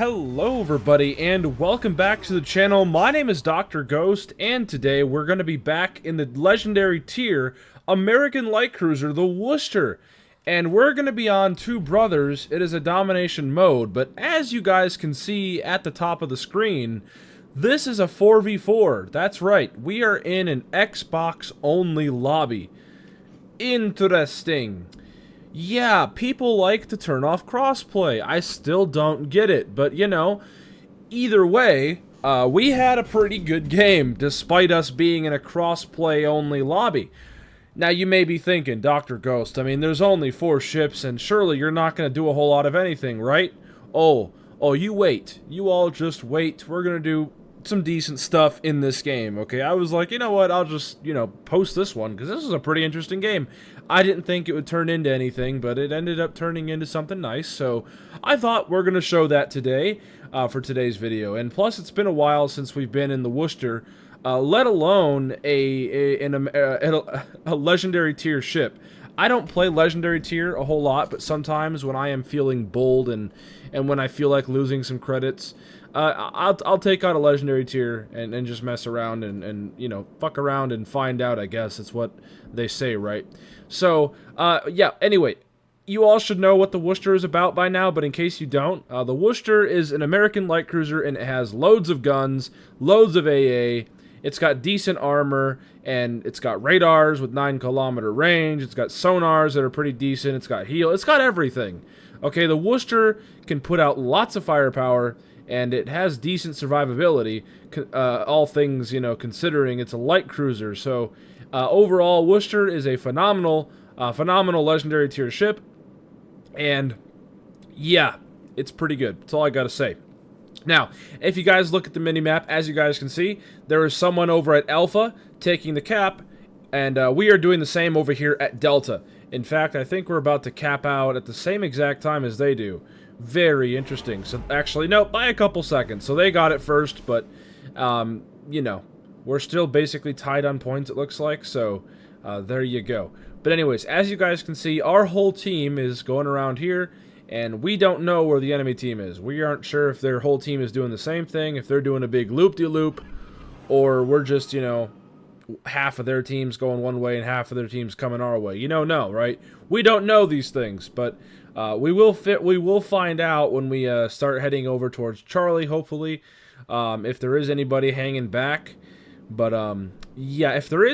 Hello everybody and welcome back to the channel. My name is Dr. Ghost and today we're going to be back in the legendary tier American light cruiser, the Worcester. And we're going to be on Two Brothers. It is a domination mode, but as you guys can see at the top of the screen, this is a 4v4. That's right, we are in an Xbox only lobby. Interesting. Yeah, people like to turn off crossplay. I still don't get it, but you know, either way, we had a pretty good game, despite us being in a crossplay only lobby. Now you may be thinking, Dr. Ghost, I mean, there's only 4 ships, and surely you're not going to do a whole lot of anything, right? Oh, you wait. You all just wait. We're going to do some decent stuff in this game, okay? I was like, you know what, I'll just, you know, post this one, because this is a pretty interesting game. I didn't think it would turn into anything, but it ended up turning into something nice, so I thought we're going to show that today, for today's video. And plus, it's been a while since we've been in the Worcester, let alone a legendary tier ship. I don't play legendary tier a whole lot, but sometimes when I am feeling bold and when I feel like losing some credits, I'll take out a legendary tier and just mess around and you know, fuck around and find out, I guess. It's what they say, right? So, yeah, anyway, you all should know what the Worcester is about by now, but in case you don't, the Worcester is an American light cruiser, and it has loads of guns, loads of AA, it's got decent armor, and it's got radars with 9-kilometer range, it's got sonars that are pretty decent, it's got heal, it's got everything. Okay, the Worcester can put out lots of firepower, and it has decent survivability, all things, you know, considering it's a light cruiser. So, overall, Worcester is a phenomenal legendary tier ship, and yeah, it's pretty good. That's all I gotta say. Now, if you guys look at the minimap, as you guys can see, there is someone over at Alpha taking the cap, and we are doing the same over here at Delta. In fact, I think we're about to cap out at the same exact time as they do. Very interesting. So, actually, no, by a couple seconds. So they got it first, but, you know, we're still basically tied on points, it looks like. So, there you go. But anyways, as you guys can see, our whole team is going around here, and we don't know where the enemy team is. We aren't sure if their whole team is doing the same thing, if they're doing a big loop-de-loop, or we're just, you know, half of their team's going one way and half of their team's coming our way. You don't know, right? We don't know these things, but we will find out when we start heading over towards Charlie, hopefully, if there is anybody hanging back. But yeah, if there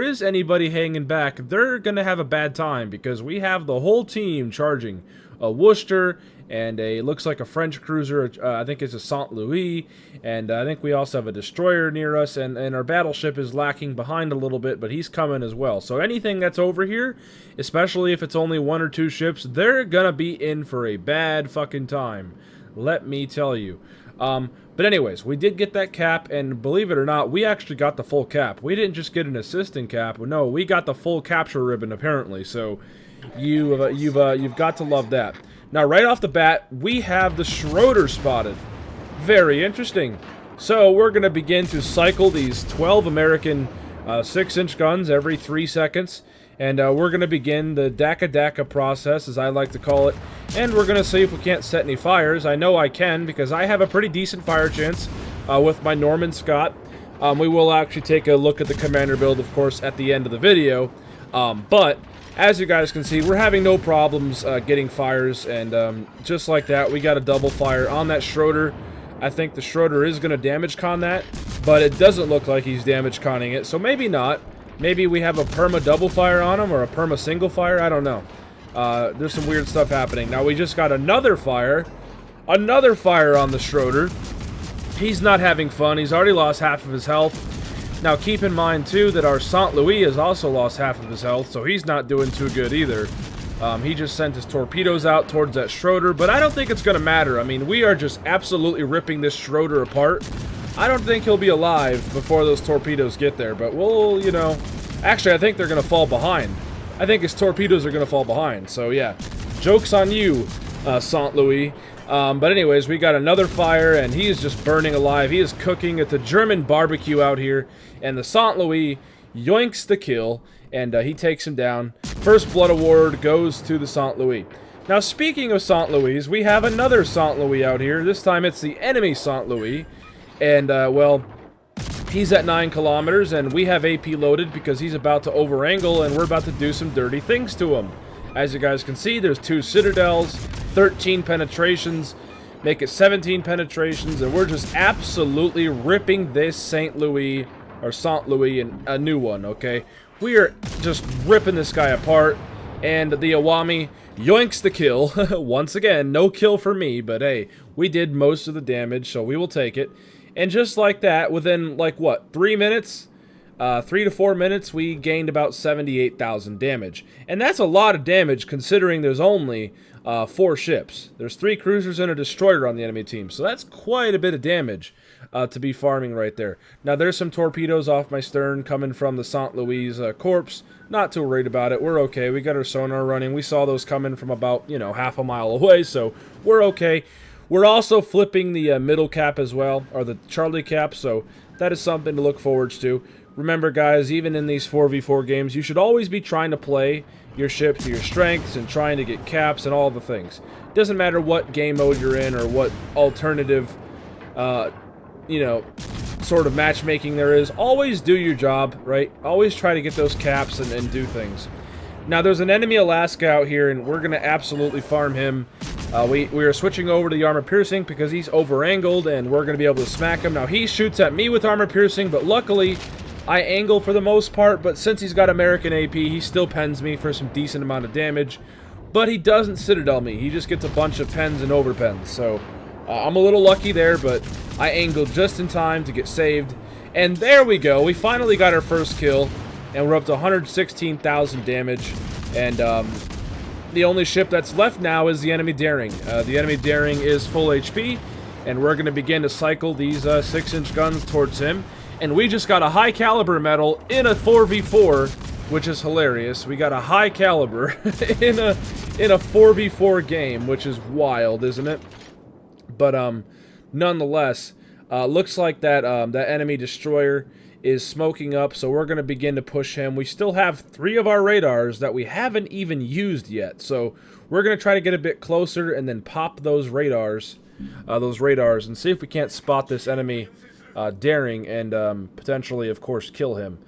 is anybody hanging back, they're gonna have a bad time, because we have the whole team charging a Worcester and looks like a French cruiser. I think it's a Saint Louis, and I think we also have a destroyer near us, and our battleship is lacking behind a little bit, but he's coming as well. So anything that's over here, especially if it's only 1 or 2 ships, they're gonna be in for a bad fucking time, let me tell you. But anyways, we did get that cap, and believe it or not, we actually got the full cap. We didn't just get an assistant cap. No, we got the full capture ribbon, apparently. So you've got to love that. Now, right off the bat, we have the Schroeder spotted. Very interesting. So we're going to begin to cycle these 12 American 6-inch guns every 3 seconds. And we're going to begin the Daka process, as I like to call it. And we're going to see if we can't set any fires. I know I can, because I have a pretty decent fire chance with my Norman Scott. We will actually take a look at the commander build, of course, at the end of the video. But, as you guys can see, we're having no problems getting fires. And just like that, we got a double fire on that Schroeder. I think the Schroeder is going to damage con that, but it doesn't look like he's damage conning it, so maybe not. Maybe we have a perma double fire on him, or a perma single fire, I don't know. There's some weird stuff happening. Now we just got another fire on the Schroeder. He's not having fun, he's already lost half of his health. Now keep in mind too that our Saint Louis has also lost half of his health, so he's not doing too good either. He just sent his torpedoes out towards that Schroeder, but I don't think it's going to matter. I mean, we are just absolutely ripping this Schroeder apart. I don't think he'll be alive before those torpedoes get there, but we'll, you know... Actually, I think they're going to fall behind. I think his torpedoes are going to fall behind, so yeah. Joke's on you, Saint Louis. But anyways, we got another fire, and he is just burning alive. He is cooking at the German barbecue out here, and the Saint Louis yoinks the kill, and he takes him down. First blood award goes to the Saint Louis. Now, speaking of St. Louis, we have another St. Louis out here. This time it's the enemy St. Louis. And, well, he's at 9 kilometers, and we have AP loaded because he's about to over-angle, and we're about to do some dirty things to him. As you guys can see, there's 2 citadels, 13 penetrations, make it 17 penetrations, and we're just absolutely ripping this St. Louis, or St. Louis, and a new one, okay? We are just ripping this guy apart, and the Awami yoinks the kill. Once again, no kill for me, but hey, we did most of the damage, so we will take it. And just like that, within, like, what, 3 minutes? 3 to 4 minutes, we gained about 78,000 damage. And that's a lot of damage, considering there's only 4 ships. There's 3 cruisers and a destroyer on the enemy team, so that's quite a bit of damage to be farming right there. Now, there's some torpedoes off my stern coming from the St. Louis corpse. Not too worried about it. We're okay. We got our sonar running. We saw those coming from about, you know, half a mile away, so we're okay. We're also flipping the middle cap as well, or the Charlie cap, so that is something to look forward to. Remember, guys, even in these 4v4 games, you should always be trying to play your ship to your strengths and trying to get caps and all the things. Doesn't matter what game mode you're in or what alternative, you know, sort of matchmaking there is. Always do your job, right? Always try to get those caps and do things. Now, there's an enemy Alaska out here, and we're going to absolutely farm him. We are switching over to the armor piercing because he's over-angled, and we're going to be able to smack him. Now, he shoots at me with armor piercing, but luckily, I angle for the most part, but since he's got American AP, he still pens me for some decent amount of damage. But he doesn't citadel me. He just gets a bunch of pens and overpens. So, I'm a little lucky there, but I angled just in time to get saved. And there we go. We finally got our first kill, and we're up to 116,000 damage. And the only ship that's left now is the enemy Daring. The enemy Daring is full HP, and we're going to begin to cycle these 6-inch guns towards him. And we just got a high caliber medal in a 4v4, which is hilarious. We got a high caliber in a 4v4 game, which is wild, isn't it? But nonetheless, looks like that that enemy destroyer is smoking up, so we're going to begin to push him. We still have 3 of our radars that we haven't even used yet, so we're going to try to get a bit closer and then pop those radars and see if we can't spot this enemy Daring and potentially, of course, kill him.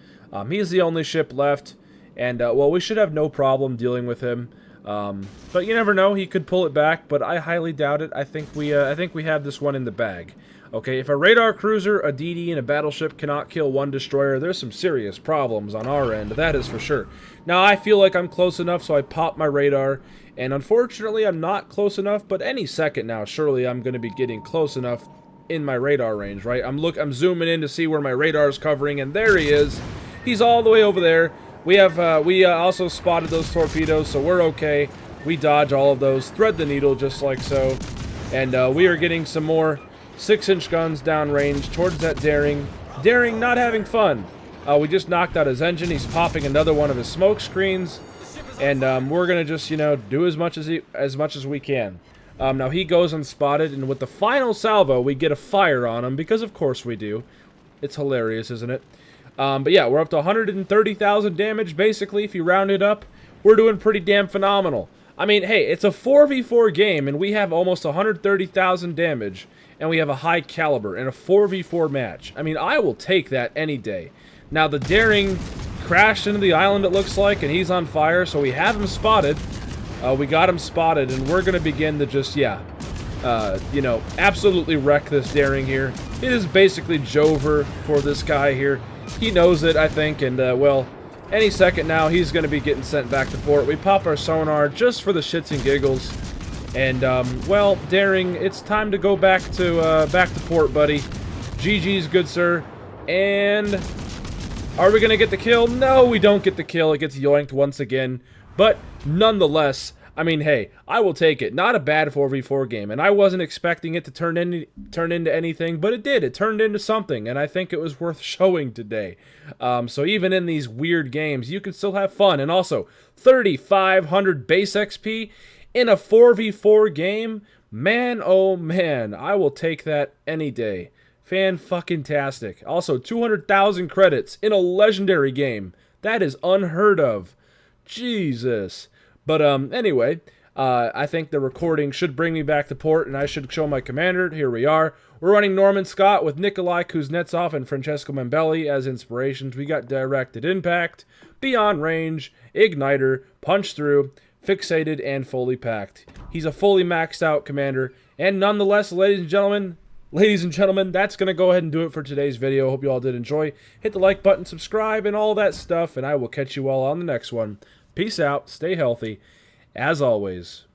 He's the only ship left, and well, we should have no problem dealing with him. But you never know, he could pull it back, but I highly doubt it. I think we have this one in the bag. Okay, if a radar cruiser, a DD, and a battleship cannot kill one destroyer, there's some serious problems on our end, that is for sure. Now, I feel like I'm close enough, so I pop my radar, and unfortunately, I'm not close enough, but any second now, surely I'm going to be getting close enough in my radar range, right? I'm zooming in to see where my radar is covering, and there he is. He's all the way over there. We have also spotted those torpedoes, so we're okay. We dodge all of those, thread the needle just like so, and we are getting some more 6-inch guns downrange towards that Daring. Daring not having fun. We just knocked out his engine. He's popping another one of his smoke screens, and we're gonna just, you know, do as much as we can. Now he goes unspotted, and with the final salvo, we get a fire on him because, of course, we do. It's hilarious, isn't it? But yeah, we're up to 130,000 damage, basically, if you round it up. We're doing pretty damn phenomenal. I mean, hey, it's a 4v4 game, and we have almost 130,000 damage, and we have a high caliber in a 4v4 match. I mean, I will take that any day. Now, the Daring crashed into the island, it looks like, and he's on fire, so we have him spotted. We got him spotted, and we're going to begin to just, you know, absolutely wreck this Daring here. It is basically Jover for this guy here. He knows it, I think, and, well, any second now, he's going to be getting sent back to port. We pop our sonar just for the shits and giggles. And, well, Daring, it's time to go back to port, buddy. GG's, good sir. And are we going to get the kill? No, we don't get the kill. It gets yoinked once again. But nonetheless, I mean, hey, I will take it. Not a bad 4v4 game, and I wasn't expecting it to turn into anything, but it did. It turned into something, and I think it was worth showing today. So even in these weird games, you can still have fun. And also, 3,500 base XP in a 4v4 game? Man, oh man, I will take that any day. Fan-fucking-tastic. Also, 200,000 credits in a legendary game. That is unheard of. Jesus. But, anyway, I think the recording should bring me back to port, and I should show my commander. Here we are. We're running Norman Scott with Nikolai Kuznetsov and Francesco Membelli as inspirations. We got Directed Impact, Beyond Range, Igniter, Punch Through, Fixated, and Fully Packed. He's a fully maxed out commander, and nonetheless, ladies and gentlemen, that's going to go ahead and do it for today's video. Hope you all did enjoy. Hit the like button, subscribe, and all that stuff, and I will catch you all on the next one. Peace out, stay healthy, as always.